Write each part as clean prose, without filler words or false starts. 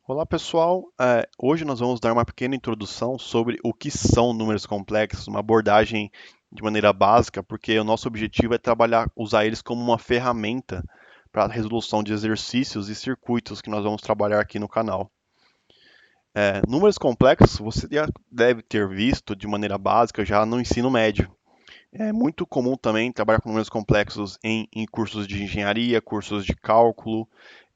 Olá pessoal, hoje nós vamos dar uma pequena introdução sobre o que são números complexos, uma abordagem de maneira básica, porque o nosso objetivo é trabalhar, usar eles como uma ferramenta para a resolução de exercícios e circuitos que nós vamos trabalhar aqui no canal. Números complexos você já deve ter visto de maneira básica já no ensino médio. É muito comum também trabalhar com números complexos em cursos de engenharia, cursos de cálculo,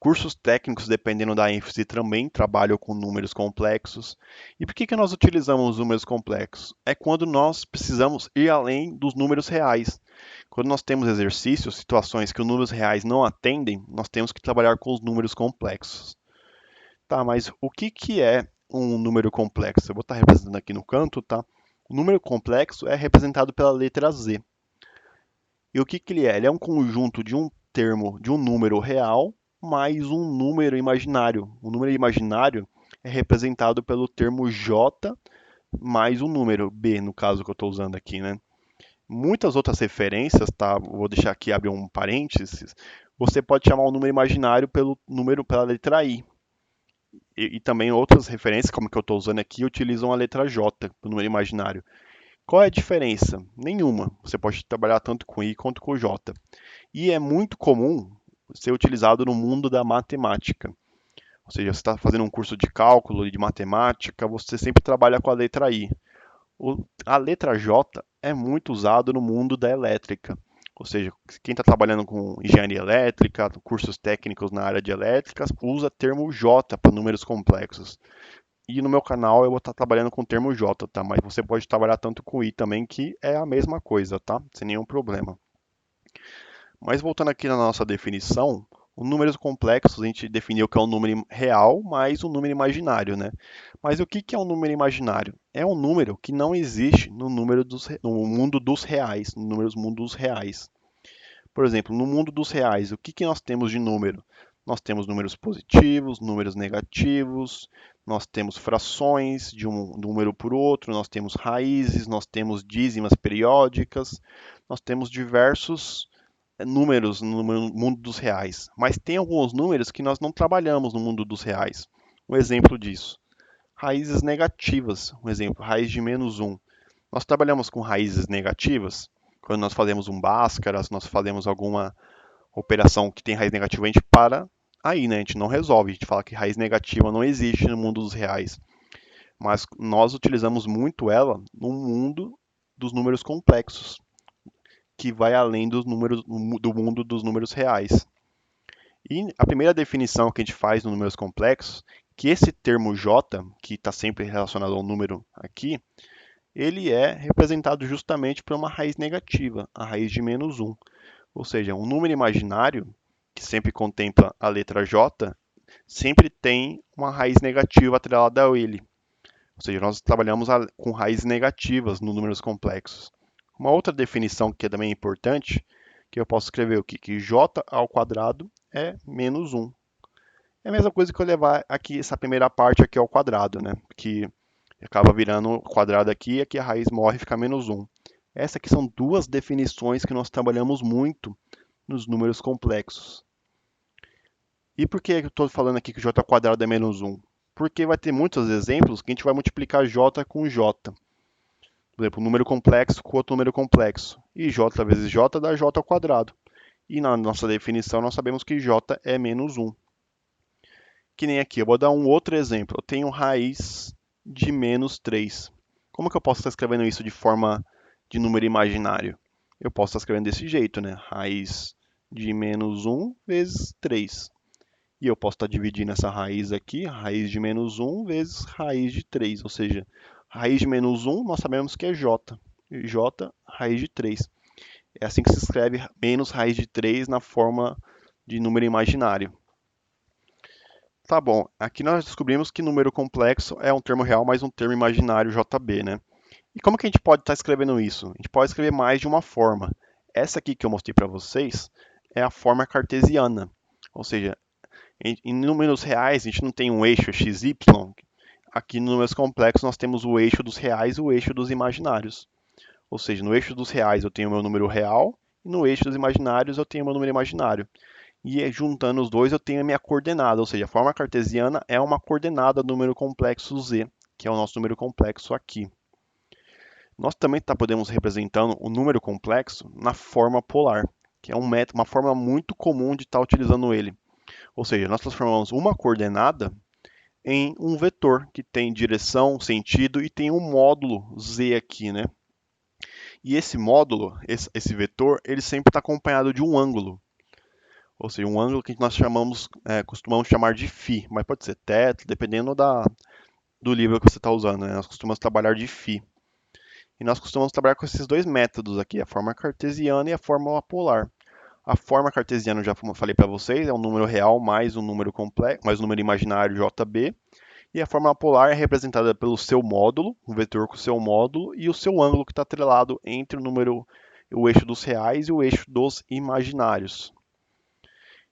cursos técnicos, dependendo da ênfase, também trabalham com números complexos. E por que nós utilizamos os números complexos? É quando nós precisamos ir além dos números reais. Quando nós temos exercícios, situações que os números reais não atendem, nós temos que trabalhar com os números complexos. Tá, mas o que é um número complexo? Eu vou estar representando aqui no canto, tá? O número complexo é representado pela letra Z. E o que ele é? Ele é um conjunto de um termo, de um número real, mais um número imaginário. O número imaginário é representado pelo termo J mais um número, B, no caso que eu estou usando aqui, né? Muitas outras referências, tá? Vou deixar aqui abrir um parênteses. Você pode chamar o número imaginário pelo número pela letra I. E também outras referências, como que eu estou usando aqui, utilizam a letra J, o número imaginário. Qual é a diferença? Nenhuma. Você pode trabalhar tanto com I quanto com J. E é muito comum ser utilizado no mundo da matemática. Ou seja, você está fazendo um curso de cálculo e de matemática, você sempre trabalha com a letra I. A letra J é muito usado no mundo da elétrica. Ou seja, quem está trabalhando com engenharia elétrica, cursos técnicos na área de elétricas, usa termo J para números complexos. E no meu canal eu vou estar trabalhando com o termo J, tá? Mas você pode trabalhar tanto com I também, que é a mesma coisa, tá? Sem nenhum problema. Mas voltando aqui na nossa definição, o números complexos a gente definiu que é um número real mais um número imaginário, né? Mas o que é um número imaginário? É um número que não existe no mundo dos reais, no números mundos reais. Por exemplo, no mundo dos reais, o que nós temos de número? Nós temos números positivos, números negativos, nós temos frações de um número por outro, nós temos raízes, nós temos dízimas periódicas, nós temos diversos números no mundo dos reais, mas tem alguns números que nós não trabalhamos no mundo dos reais. Um exemplo disso, raízes negativas. Um exemplo, raiz de menos um. Nós trabalhamos com raízes negativas quando nós fazemos um Bhaskara, se nós fazemos alguma operação que tem raiz negativa, a gente para aí, né? A gente não resolve, a gente fala que raiz negativa não existe no mundo dos reais. Mas nós utilizamos muito ela no mundo dos números complexos, que vai além dos números do mundo dos números reais. E a primeira definição que a gente faz no números complexos, que esse termo J, que está sempre relacionado ao número aqui, ele é representado justamente por uma raiz negativa, a raiz de menos um. Ou seja, um número imaginário, que sempre contempla a letra J, sempre tem uma raiz negativa atrelada a ele. Ou seja, nós trabalhamos com raízes negativas nos números complexos. Uma outra definição que é também importante, que eu posso escrever o que? Que j ao quadrado é menos um. É a mesma coisa que eu levar aqui essa primeira parte aqui ao quadrado, né? Que acaba virando quadrado aqui e aqui a raiz morre e fica menos um. Essas aqui são duas definições que nós trabalhamos muito nos números complexos. E por que eu estou falando aqui que j ao quadrado é menos um? Porque vai ter muitos exemplos que a gente vai multiplicar j com j. Por exemplo, um número complexo com outro número complexo. E j vezes j dá j ao quadrado. E na nossa definição nós sabemos que j é menos um. Que nem aqui, eu vou dar um outro exemplo. Eu tenho raiz de menos 3. Como que eu posso estar escrevendo isso de forma de número imaginário? Eu posso estar escrevendo desse jeito, né? Raiz de menos um vezes 3. E eu posso estar dividindo essa raiz aqui, raiz de menos um vezes raiz de 3. Ou seja, raiz de menos um nós sabemos que é j. J, raiz de 3. É assim que se escreve menos raiz de 3 na forma de número imaginário. Tá bom, aqui nós descobrimos que número complexo é um termo real mais um termo imaginário JB, né? E como que a gente pode estar escrevendo isso? A gente pode escrever mais de uma forma. Essa aqui que eu mostrei para vocês é a forma cartesiana. Ou seja, em números reais a gente não tem um eixo XY. Aqui nos números complexos nós temos o eixo dos reais e o eixo dos imaginários. Ou seja, no eixo dos reais eu tenho o meu número real e no eixo dos imaginários eu tenho o meu número imaginário. e juntando os dois eu tenho a minha coordenada, ou seja, a forma cartesiana é uma coordenada do número complexo z, que é o nosso número complexo aqui. Nós também podemos representando o número complexo na forma polar, que é uma forma muito comum de estar utilizando ele. Ou seja, nós transformamos uma coordenada em um vetor que tem direção, sentido e tem um módulo z aqui, né? E esse módulo, esse vetor, ele sempre está acompanhado de um ângulo. Ou seja, um ângulo que nós chamamos, costumamos chamar de φ, mas pode ser θ, dependendo do livro que você está usando, né? Nós costumamos trabalhar de φ. E nós costumamos trabalhar com esses dois métodos aqui, a forma cartesiana e a forma polar. A forma cartesiana, já como eu falei para vocês, é um número real mais um número complexo, mais um número imaginário JB. E a forma polar é representada pelo seu módulo, o vetor com o seu módulo, e o seu ângulo que está atrelado entre o eixo dos reais e o eixo dos imaginários.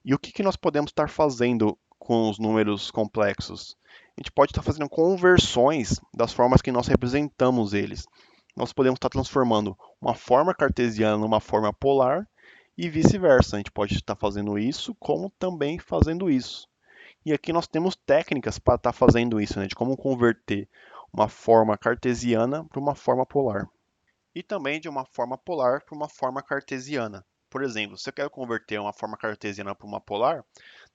E o que nós podemos estar fazendo com os números complexos? A gente pode estar fazendo conversões das formas que nós representamos eles. Nós podemos estar transformando uma forma cartesiana numa forma polar e vice-versa. A gente pode estar fazendo isso, como também fazendo isso. E aqui nós temos técnicas para estar fazendo isso, né, de como converter uma forma cartesiana para uma forma polar. E também de uma forma polar para uma forma cartesiana. Por exemplo, se eu quero converter uma forma cartesiana para uma polar,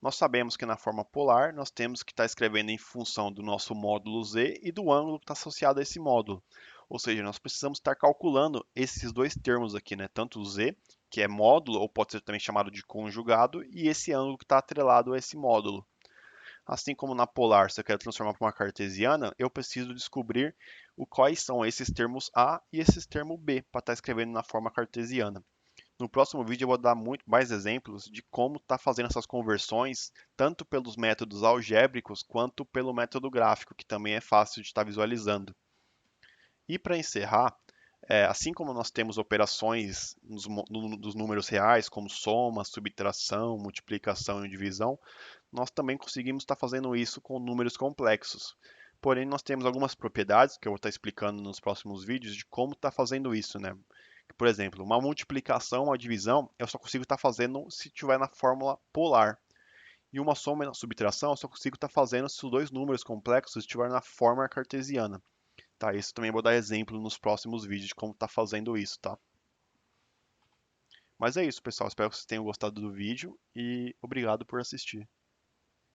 nós sabemos que na forma polar nós temos que estar escrevendo em função do nosso módulo z e do ângulo que está associado a esse módulo. Ou seja, nós precisamos estar calculando esses dois termos aqui, né? Tanto o z, que é módulo, ou pode ser também chamado de conjugado, e esse ângulo que está atrelado a esse módulo. Assim como na polar, se eu quero transformar para uma cartesiana, eu preciso descobrir quais são esses termos A e esses termos B para estar escrevendo na forma cartesiana. No próximo vídeo eu vou dar muito mais exemplos de como estar fazendo essas conversões, tanto pelos métodos algébricos quanto pelo método gráfico, que também é fácil de estar visualizando. E para encerrar, assim como nós temos operações dos números reais, como soma, subtração, multiplicação e divisão, nós também conseguimos estar fazendo isso com números complexos. Porém, nós temos algumas propriedades que eu vou estar explicando nos próximos vídeos de como estar fazendo isso, né? Por exemplo, uma multiplicação, uma divisão, eu só consigo estar fazendo se estiver na fórmula polar. E uma soma e uma subtração, eu só consigo estar fazendo se os dois números complexos estiverem na forma cartesiana. Tá? Isso também vou dar exemplo nos próximos vídeos de como estar fazendo isso, tá? Mas é isso, pessoal. Espero que vocês tenham gostado do vídeo e obrigado por assistir.